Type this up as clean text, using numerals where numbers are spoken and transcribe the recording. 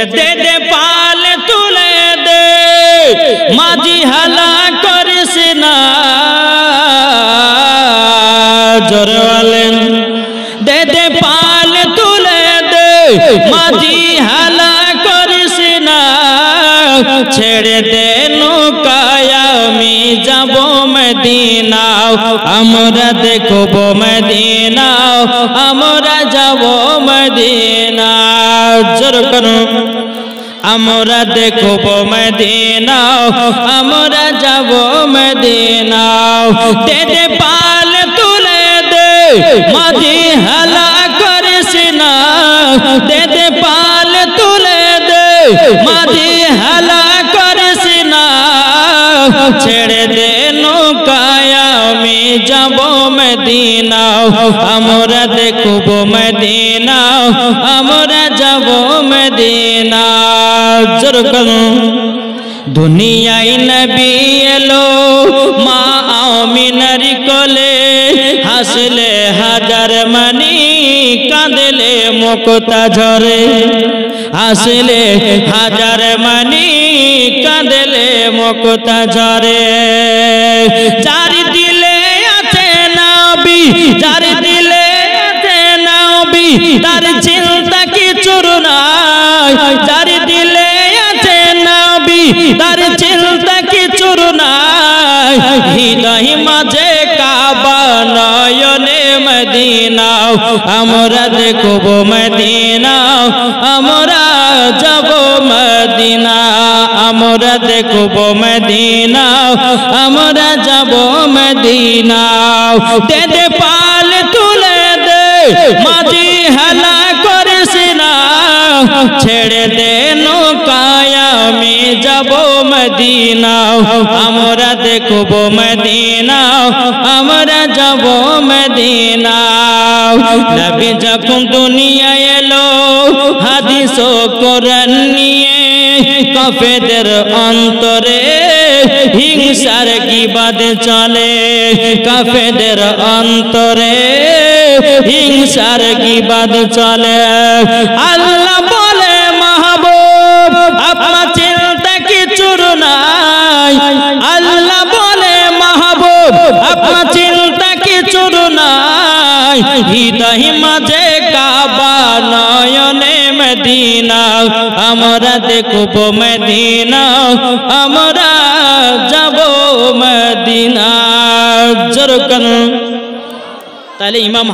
দে দে পাল তুলে দে মাঝি হালা করিস না জোরে বলেন দে দে পাল তুলে দে মাঝি হালা করিস না ছেড়ে দে নৌকায় আমি যাব মদিনা আমরা দেখব মদিনা আমরা যাব মদিনা জোরে করুন আমরা দেখব মদিনা আমরা যাব মদিনা দে দে পাল তুলে দে মাঝি হালা করিস না দে দে পাল তুলে দে মাঝি হালা করিস না ছেড়ে দে নৌকায় আমি যাব মদিনা আমরা দেখব মদিনা আমরা যাব মদিনা জোরে করুন দুনিয়ায় নবী এলো মা আমিনার কোলে হাসলে হাজার মানি কাঁদলে মুক্তা ঝরে হাসলে হাজার মানি কাঁদলে মুক্তা ঝরে যার দিলে আছে নবী যার দিলে আছে নবী তার চিন্তা কিছু নাই যার দিলে আছে নবী তার চিন্তা কিছু নাই হৃদয় মাঝে কাবা নয়নে মদিনা আমরা দেখব মদিনা আমরা যাব মদিনা আমরা দেখব মদিনা আমরা যাব মদিনা দে দে পাল তুলে দে মাঝি হালা করিস না ছেড়ে দে নৌকায় আমি যাব মদিনা আমরা দেখব মদিনা আমরা যাব মদিনা নবী যখন দুনিয়ায় এলো হাদিস ও কোরআন নিয়ে কাফেরদের অন্তরে হিংসার গীবাদ চলে কাফেরদের অন্তরে হিংসার গীবাদ চলে আল্লাহ বলে মাহবুব আপনার চিন্তা কিছু নাই আল্লাহ বলে মাহবুব আপনার চিন্তা কিছু নাই হৃদয় মাঝে কাবা নয়নে মদিনা আমরা দেখব মদিনা আমরা যাব মদিনা জোরে করুন তাহলে ইমাম